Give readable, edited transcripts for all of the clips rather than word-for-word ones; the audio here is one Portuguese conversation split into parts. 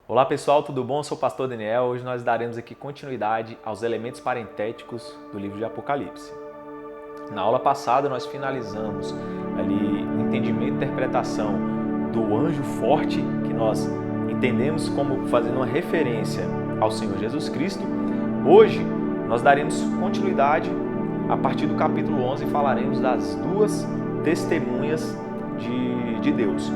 Olá pessoal, tudo bom? Eu sou o pastor Daniel. Hoje nós daremos aqui continuidade aos elementos parentéticos do livro de Apocalipse. Na aula passada nós finalizamos ali o entendimento e interpretação do anjo forte, que nós entendemos como fazendo uma referência ao Senhor Jesus Cristo. Hoje nós daremos continuidade a partir do capítulo 11 e falaremos das duas testemunhas de Deus.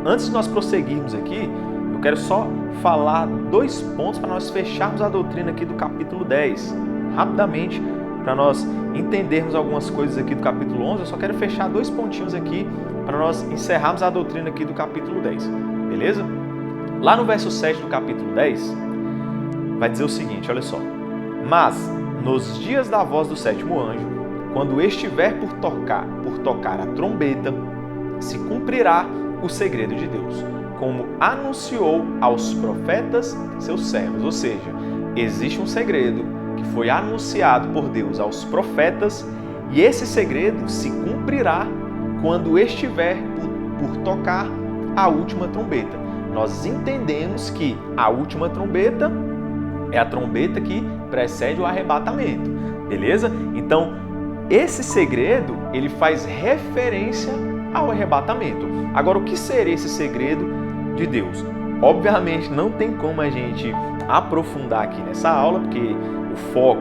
Antes de nós prosseguirmos aqui, eu quero só falar dois pontos para nós fecharmos a doutrina aqui do capítulo 10. Rapidamente, para nós entendermos algumas coisas aqui do capítulo 11, eu só quero fechar dois pontinhos aqui para nós encerrarmos a doutrina aqui do capítulo 10. Beleza? Lá no verso 7 do capítulo 10, vai dizer o seguinte, olha só. Mas, nos dias da voz do sétimo anjo, quando estiver por tocar a trombeta, se cumprirá o segredo de Deus, como anunciou aos profetas seus servos. Ou seja, existe um segredo que foi anunciado por Deus aos profetas e esse segredo se cumprirá quando estiver por tocar a última trombeta. Nós entendemos que a última trombeta é a trombeta que precede o arrebatamento, beleza? Então, esse segredo, ele faz referência ao arrebatamento. Agora, o que seria esse segredo de Deus? Obviamente, não tem como a gente aprofundar aqui nessa aula, porque o foco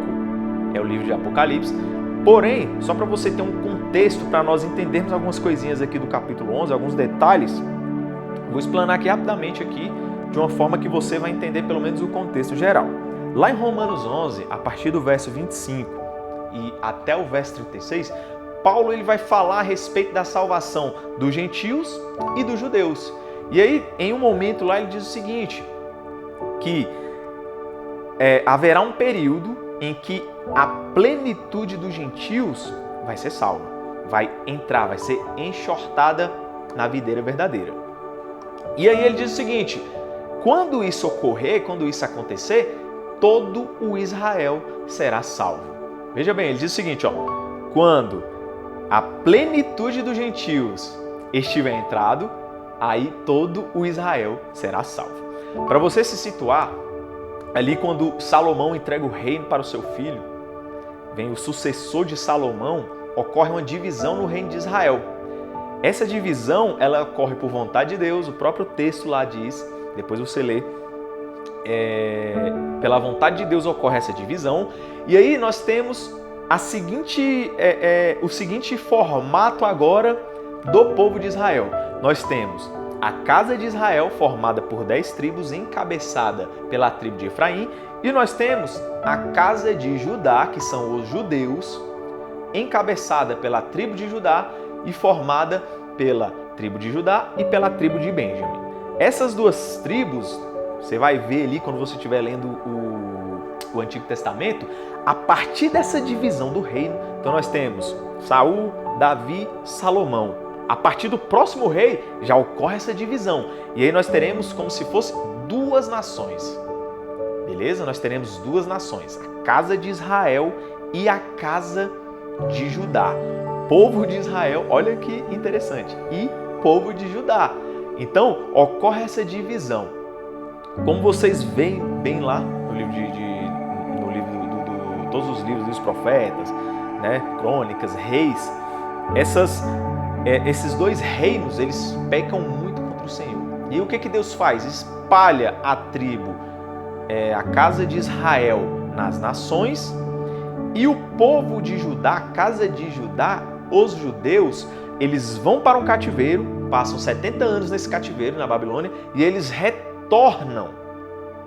é o livro de Apocalipse. Porém, só para você ter um contexto, para nós entendermos algumas coisinhas aqui do capítulo 11, alguns detalhes, vou explanar aqui rapidamente aqui, de uma forma que você vai entender pelo menos o contexto geral. Lá em Romanos 11, a partir do verso 25 e até o verso 36, Paulo ele vai falar a respeito da salvação dos gentios e dos judeus. E aí, em um momento lá, ele diz o seguinte, que haverá um período em que a plenitude dos gentios vai ser salva, vai entrar, vai ser enxortada na videira verdadeira. E aí ele diz o seguinte, quando isso ocorrer, quando isso acontecer, todo o Israel será salvo. Veja bem, ele diz o seguinte, quando a plenitude dos gentios estiver entrado, aí todo o Israel será salvo. Para você se situar, ali quando Salomão entrega o reino para o seu filho, vem o sucessor de Salomão, ocorre uma divisão no reino de Israel. Essa divisão, ela ocorre por vontade de Deus, o próprio texto lá diz, depois você lê, pela vontade de Deus ocorre essa divisão, e aí nós temos o seguinte formato agora do povo de Israel. Nós temos a casa de Israel, formada por 10 tribos, encabeçada pela tribo de Efraim, e nós temos a casa de Judá, que são os judeus, encabeçada pela tribo de Judá e formada pela tribo de Judá e pela tribo de Benjamim. Essas duas tribos, você vai ver ali quando você estiver lendo o Antigo Testamento, a partir dessa divisão do reino, então nós temos Saul, Davi, Salomão. A partir do próximo rei já ocorre essa divisão. E aí nós teremos como se fosse duas nações. Beleza? Nós teremos duas nações. A casa de Israel e a casa de Judá. Povo de Israel, olha que interessante. E povo de Judá. Então, ocorre essa divisão. Como vocês veem bem lá no livro todos os livros dos profetas, né? Crônicas, reis, esses dois reinos, eles pecam muito contra o Senhor. E o que Deus faz? Espalha a tribo, a casa de Israel nas nações, e o povo de Judá, a casa de Judá, os judeus, eles vão para um cativeiro, passam 70 anos nesse cativeiro na Babilônia, e eles retornam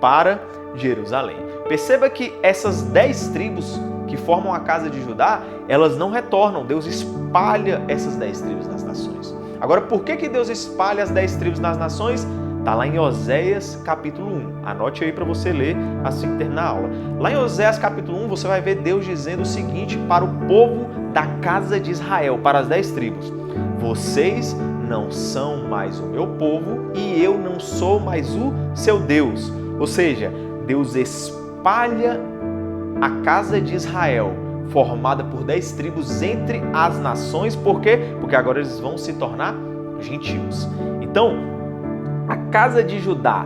para Jerusalém. Perceba que essas 10 tribos que formam a casa de Judá, elas não retornam. Deus espalha essas 10 tribos nas nações. Agora, por que Deus espalha as 10 tribos nas nações? Está lá em Oséias capítulo 1. Anote aí para você ler assim que terminar a aula. Lá em Oséias capítulo 1, você vai ver Deus dizendo o seguinte para o povo da casa de Israel, para as 10 tribos. Vocês não são mais o meu povo e eu não sou mais o seu Deus. Ou seja, Deus espalha a casa de Israel, formada por 10 tribos entre as nações. Por quê? Porque agora eles vão se tornar gentios. Então, a casa de Judá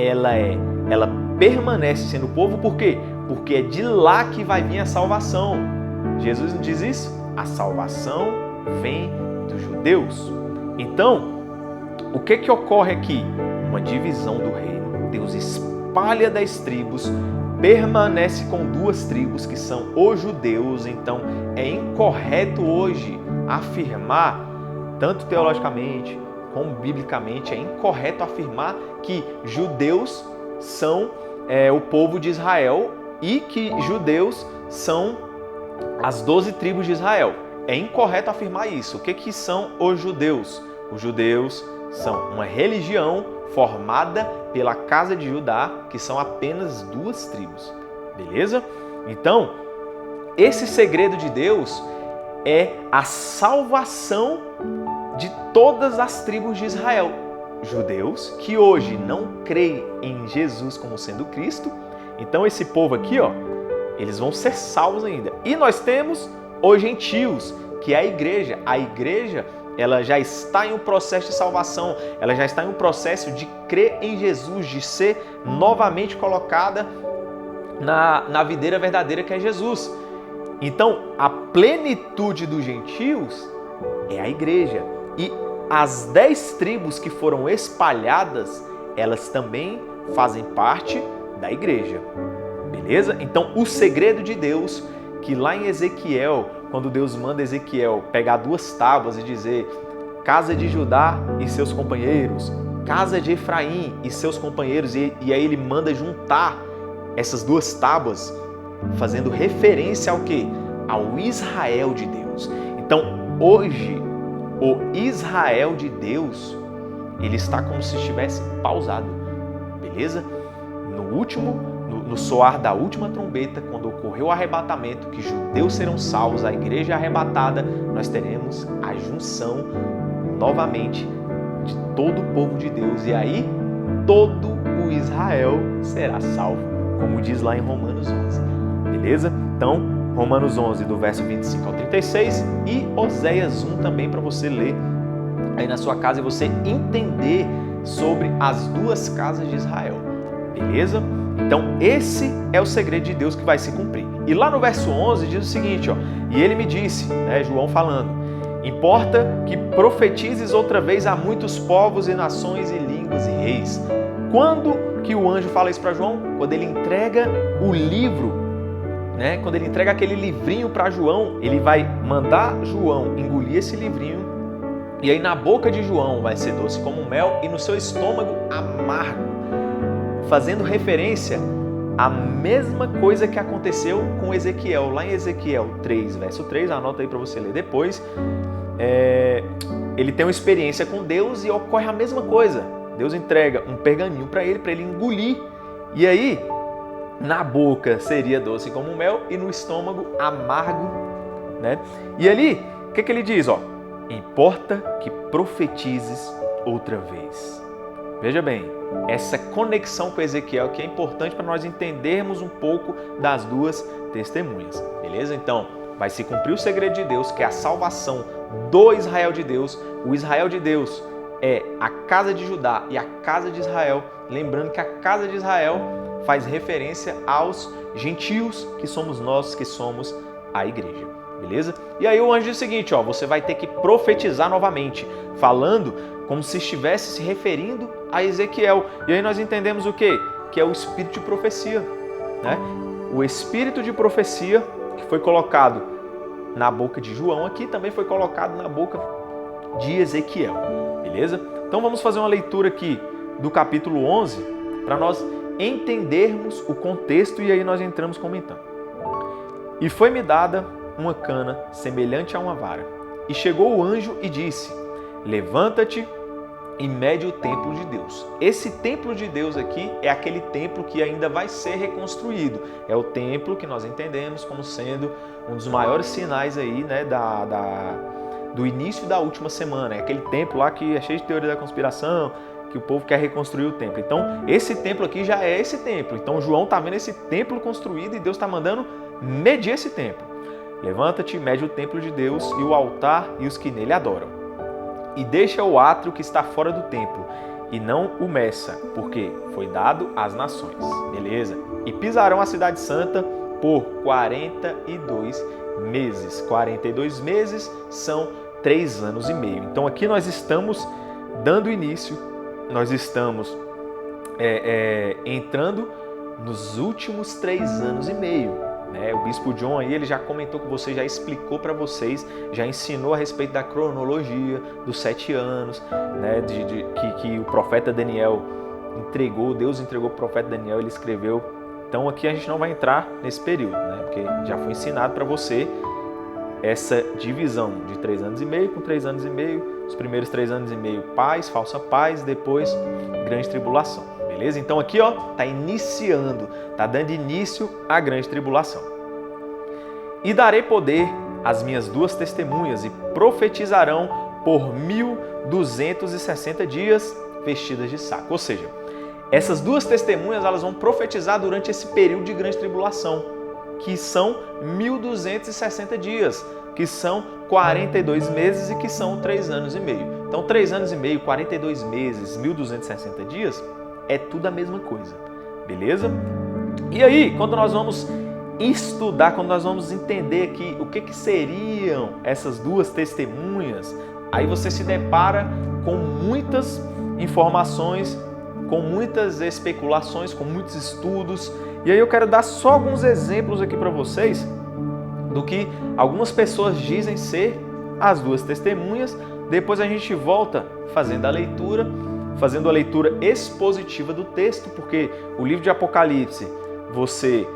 ela permanece sendo povo, por quê? Porque é de lá que vai vir a salvação. Jesus não diz isso? A salvação vem dos judeus. Então, o que ocorre aqui? Uma divisão do reino. Deus espalha 10 tribos, permanece com 2 tribos, que são os judeus. Então, é incorreto hoje afirmar, tanto teologicamente como biblicamente, é incorreto afirmar que judeus são o povo de Israel e que judeus são as 12 tribos de Israel. É incorreto afirmar isso. O que são os judeus? Os judeus são uma religião formada pela casa de Judá, que são apenas 2 tribos. Beleza? Então, esse segredo de Deus é a salvação de todas as tribos de Israel. Judeus que hoje não creem em Jesus como sendo Cristo. Então esse povo aqui, eles vão ser salvos ainda. E nós temos os gentios, que é a igreja. A igreja, ela já está em um processo de salvação. Ela já está em um processo de crer em Jesus, de ser novamente colocada na videira verdadeira que é Jesus. Então, a plenitude dos gentios é a igreja. E as 10 tribos que foram espalhadas, elas também fazem parte da igreja. Beleza? Então, o segredo de Deus, que lá em Ezequiel, quando Deus manda Ezequiel pegar 2 tábuas e dizer casa de Judá e seus companheiros, casa de Efraim e seus companheiros, e aí ele manda juntar essas 2 tábuas, fazendo referência ao quê? Ao Israel de Deus. Então, hoje, o Israel de Deus, ele está como se estivesse pausado, beleza? No soar da última trombeta, quando ocorreu o arrebatamento, que judeus serão salvos, a igreja é arrebatada, nós teremos a junção novamente de todo o povo de Deus. E aí, todo o Israel será salvo, como diz lá em Romanos 11, beleza? Então, Romanos 11, do verso 25 ao 36 e Oséias 1 também para você ler aí na sua casa e você entender sobre as 2 casas de Israel, beleza? Então esse é o segredo de Deus que vai se cumprir. E lá no verso 11 diz o seguinte, e ele me disse, João falando, importa que profetizes outra vez a muitos povos e nações e línguas e reis. Quando que o anjo fala isso para João? Quando ele entrega o livro, quando ele entrega aquele livrinho para João, ele vai mandar João engolir esse livrinho, e aí na boca de João vai ser doce como mel e no seu estômago amargo, fazendo referência à mesma coisa que aconteceu com Ezequiel. Lá em Ezequiel 3, verso 3, anota aí para você ler depois, ele tem uma experiência com Deus e ocorre a mesma coisa. Deus entrega um pergaminho para ele engolir, e aí na boca seria doce como mel e no estômago amargo, E ali, o que ele diz? Importa que profetizes outra vez. Veja bem, essa conexão com Ezequiel que é importante para nós entendermos um pouco das 2 testemunhas, beleza? Então, vai se cumprir o segredo de Deus, que é a salvação do Israel de Deus. O Israel de Deus é a casa de Judá e a casa de Israel. Lembrando que a casa de Israel faz referência aos gentios, que somos nós, que somos a igreja, beleza? E aí o anjo diz o seguinte, você vai ter que profetizar novamente, falando como se estivesse se referindo a Ezequiel. E aí nós entendemos o quê? Que é o espírito de profecia, O espírito de profecia que foi colocado na boca de João aqui, também foi colocado na boca de Ezequiel, beleza? Então vamos fazer uma leitura aqui do capítulo 11, para nós entendermos o contexto, e aí nós entramos comentando. E foi-me dada uma cana semelhante a uma vara, e chegou o anjo e disse, levanta-te e mede o templo de Deus. Esse templo de Deus aqui é aquele templo que ainda vai ser reconstruído. É o templo que nós entendemos como sendo um dos maiores sinais aí, do início da última semana. É aquele templo lá que é cheio de teoria da conspiração, que o povo quer reconstruir o templo. Então, esse templo aqui já é esse templo. Então, João está vendo esse templo construído e Deus está mandando medir esse templo. Levanta-te, mede o templo de Deus e o altar e os que nele adoram. E deixa o átrio que está fora do templo. e não o meça, porque foi dado às nações. Beleza? E pisarão a cidade santa por 42 meses. 42 meses são 3 anos e meio. Então aqui nós estamos dando início, nós estamos entrando nos últimos 3 anos e meio. O Bispo John aí, ele já comentou com vocês, já explicou para vocês, já ensinou a respeito da cronologia dos 7 anos, né, que o profeta Daniel entregou, Deus entregou para o profeta Daniel, ele escreveu. Então aqui a gente não vai entrar nesse período, né, porque já foi ensinado para você essa divisão de 3 anos e meio com 3 anos e meio, os primeiros 3 anos e meio paz, falsa paz, depois grande tribulação. Beleza? Então aqui está iniciando, está dando início à grande tribulação. E darei poder às minhas 2 testemunhas e profetizarão por 1260 dias vestidas de saco. Ou seja, essas 2 testemunhas elas vão profetizar durante esse período de grande tribulação, que são 1260 dias, que são 42 meses e que são 3 anos e meio. Então 3 anos e meio, 42 meses, 1260 dias, é tudo a mesma coisa, beleza? E aí, quando nós vamos estudar, quando nós vamos entender aqui o que seriam essas 2 testemunhas, aí você se depara com muitas informações, com muitas especulações, com muitos estudos. E aí eu quero dar só alguns exemplos aqui para vocês do que algumas pessoas dizem ser as 2 testemunhas. Depois a gente volta fazendo a leitura expositiva do texto, porque o livro de Apocalipse, você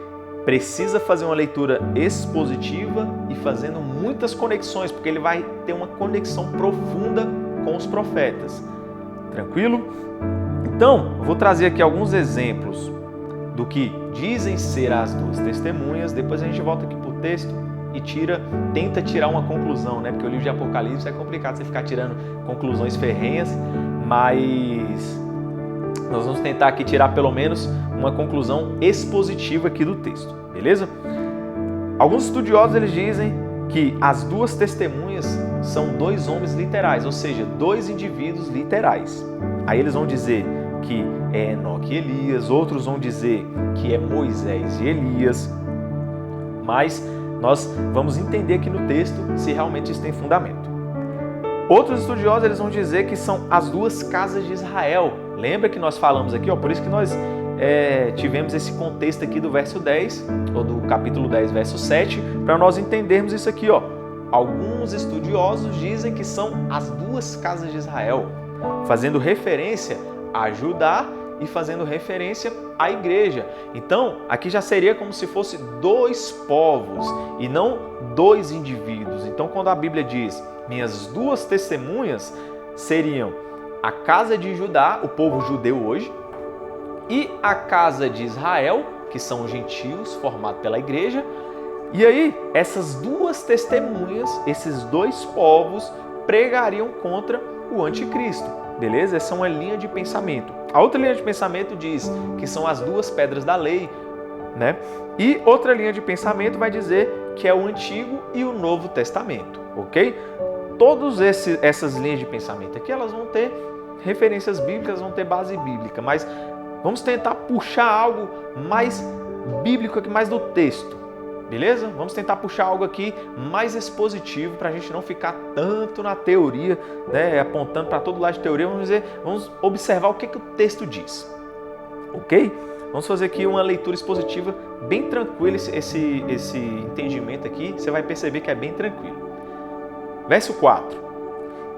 precisa fazer uma leitura expositiva e fazendo muitas conexões, porque ele vai ter uma conexão profunda com os profetas. Tranquilo? Então, eu vou trazer aqui alguns exemplos do que dizem ser as 2 testemunhas, depois a gente volta aqui para o texto e tenta tirar uma conclusão, né? Porque o livro de Apocalipse é complicado você ficar tirando conclusões ferrenhas, mas nós vamos tentar aqui tirar pelo menos uma conclusão expositiva aqui do texto, beleza? Alguns estudiosos eles dizem que as 2 testemunhas são 2 homens literais, ou seja, 2 indivíduos literais. Aí eles vão dizer que é Enoque e Elias, outros vão dizer que é Moisés e Elias, mas nós vamos entender aqui no texto se realmente isso tem fundamento. Outros estudiosos eles vão dizer que são as 2 casas de Israel. Lembra que nós falamos aqui, por isso que nós tivemos esse contexto aqui do verso 10, ou do capítulo 10, verso 7, para nós entendermos isso aqui. Alguns estudiosos dizem que são as 2 casas de Israel, fazendo referência a Judá e fazendo referência à igreja. Então, aqui já seria como se fosse 2 povos e não 2 indivíduos. Então, quando a Bíblia diz minhas 2 testemunhas, seriam a casa de Judá, o povo judeu hoje, e a casa de Israel, que são os gentios formados pela igreja. E aí, essas 2 testemunhas, esses 2 povos, pregariam contra o anticristo. Beleza? Essa é uma linha de pensamento. A outra linha de pensamento diz que são as 2 pedras da lei, né? E outra linha de pensamento vai dizer que é o Antigo e o Novo Testamento, ok? Todas essas linhas de pensamento aqui, elas vão ter referências bíblicas, vão ter base bíblica, mas vamos tentar puxar algo mais bíblico aqui, mais do texto, beleza? Vamos tentar puxar algo aqui mais expositivo para a gente não ficar tanto na teoria, né, apontando para todo lado de teoria. Vamos observar o que o texto diz, ok? Vamos fazer aqui uma leitura expositiva bem tranquila, esse entendimento aqui, você vai perceber que é bem tranquilo. Verso 4.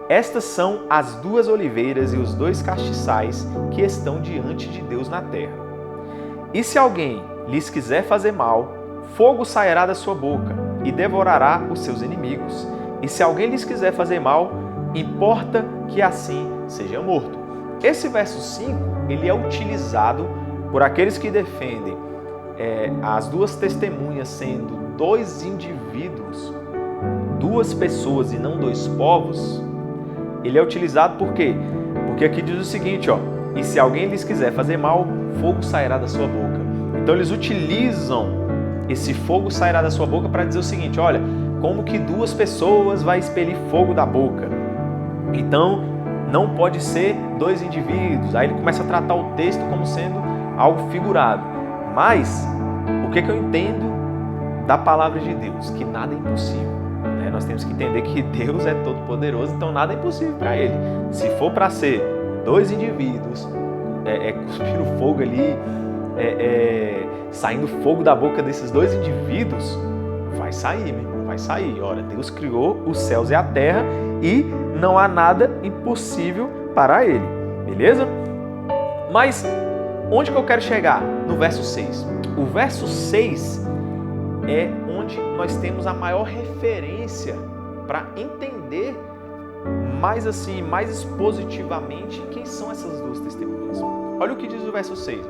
Estas são as 2 oliveiras e os 2 castiçais que estão diante de Deus na terra. E se alguém lhes quiser fazer mal, fogo sairá da sua boca e devorará os seus inimigos. E se alguém lhes quiser fazer mal, importa que assim seja morto. Esse verso 5, ele é utilizado por aqueles que defendem as 2 testemunhas sendo 2 indivíduos, 2 pessoas e não 2 povos. Ele é utilizado por quê? Porque aqui diz o seguinte, e se alguém lhes quiser fazer mal, fogo sairá da sua boca. Então eles utilizam esse fogo sairá da sua boca para dizer o seguinte, olha, como que 2 pessoas vai expelir fogo da boca? Então, não pode ser dois indivíduos. Aí ele começa a tratar o texto como sendo algo figurado. Mas, o que eu entendo da palavra de Deus? Que nada é impossível. Né? Nós temos que entender que Deus é todo poderoso, então nada é impossível para Ele. Se for para ser dois indivíduos, cuspindo fogo ali, saindo fogo da boca desses dois indivíduos, vai sair, meu irmão, vai sair. Ora, Deus criou os céus e a terra e não há nada impossível para Ele, beleza? Mas onde que eu quero chegar? No verso 6. O verso 6 é onde nós temos a maior referência para entender mais assim, mais expositivamente quem são essas duas testemunhas. Olha o que diz o verso 6.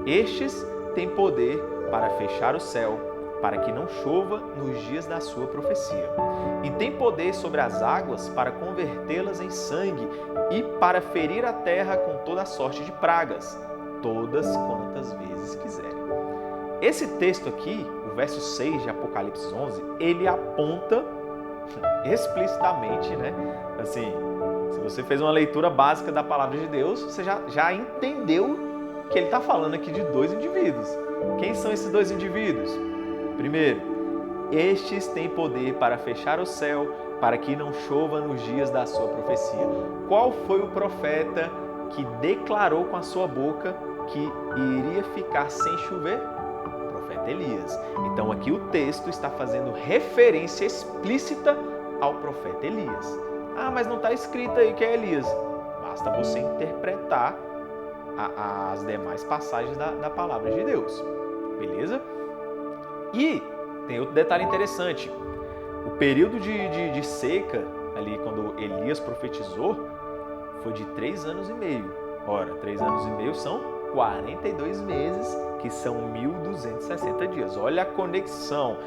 Estes têm poder para fechar o céu, para que não chova nos dias da sua profecia. E tem poder sobre as águas para convertê-las em sangue e para ferir a terra com toda a sorte de pragas, todas quantas vezes quiserem. Esse texto aqui, o verso 6 de Apocalipse 11, ele aponta explicitamente, né? Assim, se você fez uma leitura básica da palavra de Deus, você já entendeu que ele está falando aqui de dois indivíduos. Quem são esses dois indivíduos? Primeiro, estes têm poder para fechar o céu, para que não chova nos dias da sua profecia. Qual foi o profeta que declarou com a sua boca que iria ficar sem chover? O profeta Elias. Então aqui o texto está fazendo referência explícita ao profeta Elias. Ah, mas não está escrito aí que é Elias. Basta você interpretar as demais passagens da palavra de Deus. Beleza? E tem outro detalhe interessante. O período de seca, ali quando Elias profetizou, foi de 3 anos e meio. Ora, 3 anos e meio são 42 meses, que são 1.260 dias. Olha a conexão.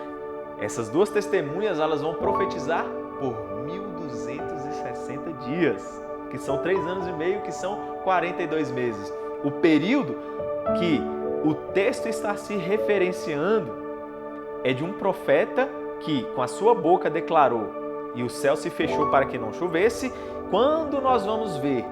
Essas duas testemunhas, elas vão profetizar por 1.260 dias, que são 3 anos e meio, que são 42 meses. O período que o texto está se referenciando é de um profeta que com a sua boca declarou e o céu se fechou para que não chovesse. Quando nós vamos ver,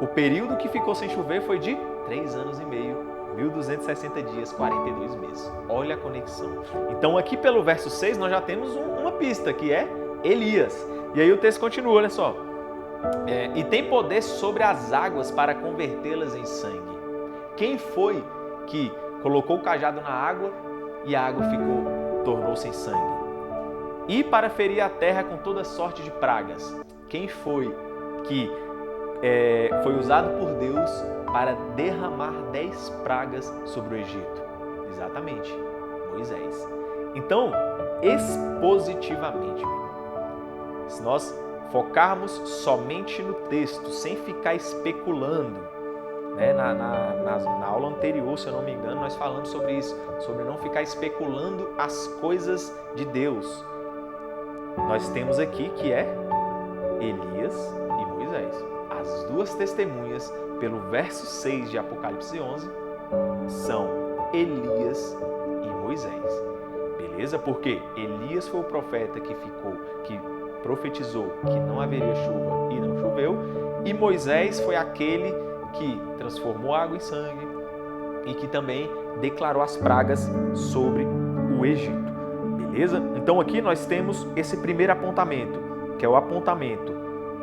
o período que ficou sem chover foi de 3 anos e meio, 1.260 dias, 42 meses. Olha a conexão. Então aqui pelo verso 6 nós já temos uma pista, que é Elias. E aí o texto continua, olha só. E tem poder sobre as águas para convertê-las em sangue. Quem foi que colocou o cajado na água e a água tornou-se em sangue? E para ferir a terra com toda sorte de pragas. Quem foi que foi usado por Deus para derramar 10 pragas sobre o Egito? Exatamente, Moisés. Então, expositivamente, se nós focarmos somente no texto, sem ficar especulando, né? Na aula anterior, se eu não me engano, nós falamos sobre isso, sobre não ficar especulando as coisas de Deus. Nós temos aqui que é Elias e Moisés. As duas testemunhas, pelo verso 6 de Apocalipse 11, são Elias e Moisés. Beleza? Porque Elias foi o profeta que profetizou que não haveria chuva e não choveu, e Moisés foi aquele que transformou a água em sangue e que também declarou as pragas sobre o Egito. Beleza? Então aqui nós temos esse primeiro apontamento, que é o apontamento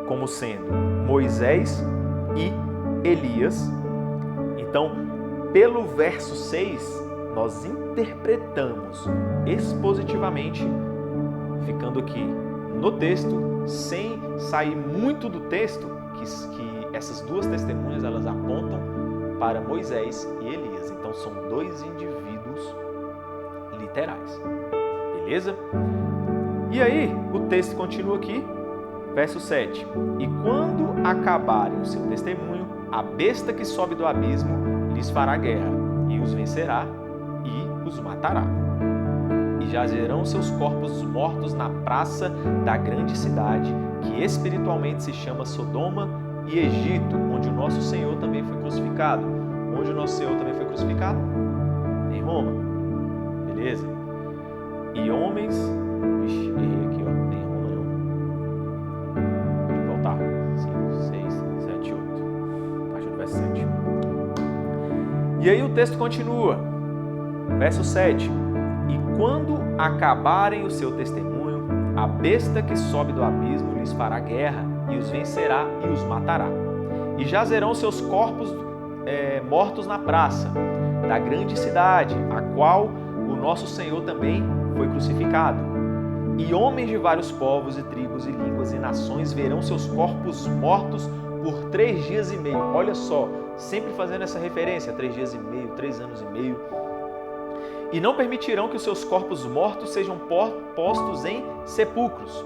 como sendo Moisés e Elias. Então, pelo verso 6, nós interpretamos expositivamente, ficando aqui no texto, sem sair muito do texto, que essas duas testemunhas elas apontam para Moisés e Elias. Então são dois indivíduos literais. Beleza? E aí o texto continua aqui, verso 7. E quando acabarem o seu testemunho, a besta que sobe do abismo lhes fará guerra, e os vencerá e os matará. E jazerão seus corpos mortos na praça da grande cidade, que espiritualmente se chama Sodoma e Egito, onde o nosso Senhor também foi crucificado. Onde o nosso Senhor também foi crucificado? Em Roma. Beleza? E homens... Vixe, errei aqui, ó. Em Roma não. Deixa eu voltar. 5, 6... E aí o texto continua, verso 7. E quando acabarem o seu testemunho, a besta que sobe do abismo lhes fará guerra, e os vencerá e os matará. E jazerão seus corpos mortos na praça da grande cidade, a qual o nosso Senhor também foi crucificado. E homens de vários povos e tribos e línguas e nações verão seus corpos mortos por 3 dias e meio. Olha só, sempre fazendo essa referência, 3 dias e meio, 3 anos e meio. E não permitirão que os seus corpos mortos sejam postos em sepulcros.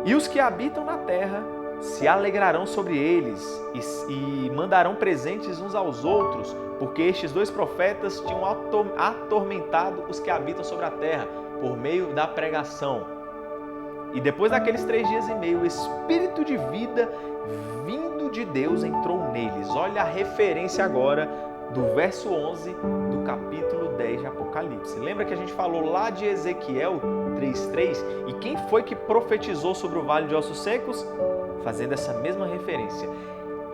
E os que habitam na terra se alegrarão sobre eles e mandarão presentes uns aos outros, porque estes 2 profetas tinham atormentado os que habitam sobre a terra por meio da pregação. E depois daqueles 3 dias e meio, o Espírito de vida vindo de Deus entrou neles. Olha a referência agora do verso 11 do capítulo 10 de Apocalipse. Lembra que a gente falou lá de Ezequiel 3:3? E quem foi que profetizou sobre o vale de ossos secos? Fazendo essa mesma referência.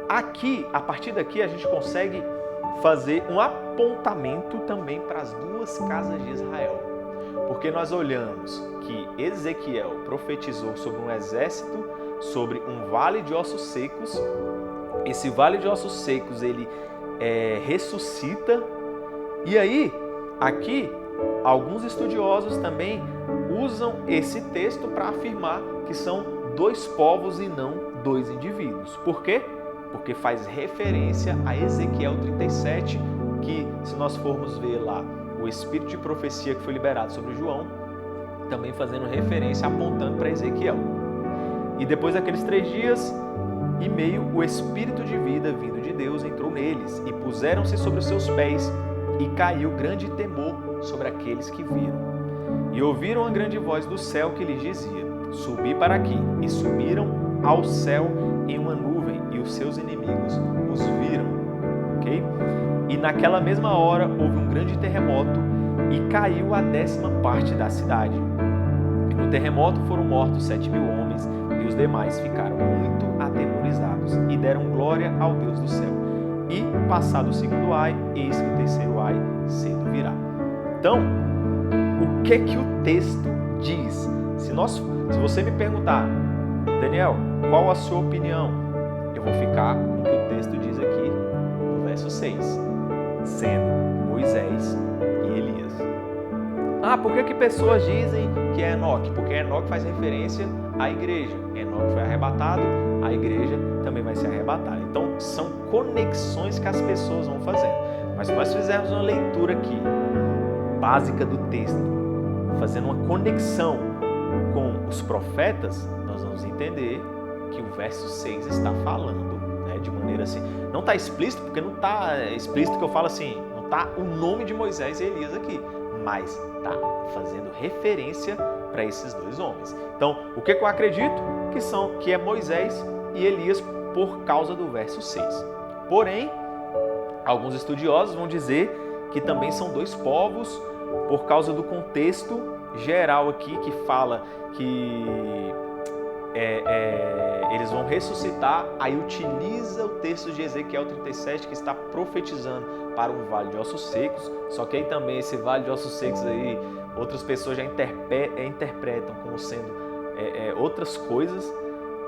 Aqui, a partir daqui, a gente consegue fazer um apontamento também para as 2 casas de Israel. Porque nós olhamos que Ezequiel profetizou sobre um exército, sobre um vale de ossos secos. Esse vale de ossos secos, ele ressuscita. E aí, aqui, alguns estudiosos também usam esse texto para afirmar que são 2 povos e não 2 indivíduos. Por quê? Porque faz referência a Ezequiel 37, que se nós formos ver lá o espírito de profecia que foi liberado sobre João, também fazendo referência, apontando para Ezequiel. E depois daqueles 3 dias e meio, o espírito de vida vindo de Deus entrou neles e puseram-se sobre os seus pés e caiu grande temor sobre aqueles que viram. E ouviram a grande voz do céu que lhes dizia: subi para aqui. E subiram ao céu em uma nuvem, e os seus inimigos os viram. Ok? E naquela mesma hora houve um grande terremoto e caiu a 10ª parte da cidade. E no terremoto foram mortos 7.000 homens, e os demais ficaram muito atemorizados e deram glória ao Deus do céu. E passado o 2º ai, eis que o 3º ai cedo virá. Então, o que o texto diz? Se você me perguntar, Daniel, qual a sua opinião? Eu vou ficar com o que o texto diz aqui no verso 6, sendo Moisés e Elias. Por que pessoas dizem que é Enoque? Porque Enoque faz referência à igreja. Enoque foi arrebatado, a igreja também vai ser arrebatada. Então, são conexões que as pessoas vão fazendo. Mas se nós fizermos uma leitura aqui, básica do texto, fazendo uma conexão com os profetas, nós vamos entender que o verso 6 está falando, de maneira assim, não está explícito, porque não está explícito que eu falo assim, não está o nome de Moisés e Elias aqui, mas está fazendo referência para esses 2 homens. Então, o que eu acredito? Que é Moisés e Elias por causa do verso 6. Porém, alguns estudiosos vão dizer que também são 2 povos por causa do contexto geral aqui, que fala que eles vão ressuscitar, aí utiliza o texto de Ezequiel 37, que está profetizando para um vale de ossos secos, só que aí também esse vale de ossos secos aí, outras pessoas já interpretam como sendo outras coisas,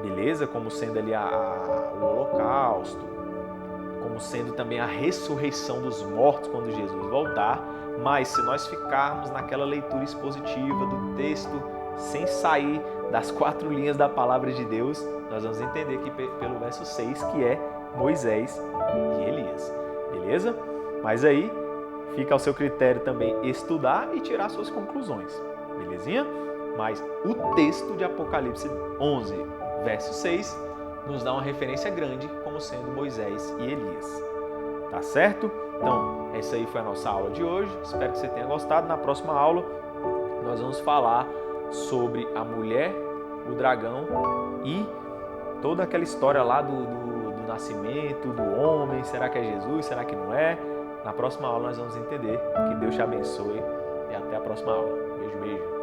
beleza? Como sendo ali o holocausto, como sendo também a ressurreição dos mortos quando Jesus voltar. Mas se nós ficarmos naquela leitura expositiva do texto, sem sair das 4 linhas da palavra de Deus, nós vamos entender aqui pelo verso 6 que é Moisés e Elias, beleza? Mas aí fica ao seu critério também estudar e tirar suas conclusões, belezinha? Mas o texto de Apocalipse 11, verso 6, nos dá uma referência grande como sendo Moisés e Elias, tá certo? Então, essa aí foi a nossa aula de hoje, espero que você tenha gostado. Na próxima aula nós vamos falar sobre a mulher, o dragão e toda aquela história lá do nascimento, do homem, será que é Jesus, será que não é? Na próxima aula nós vamos entender. Que Deus te abençoe e até a próxima aula. Beijo, beijo.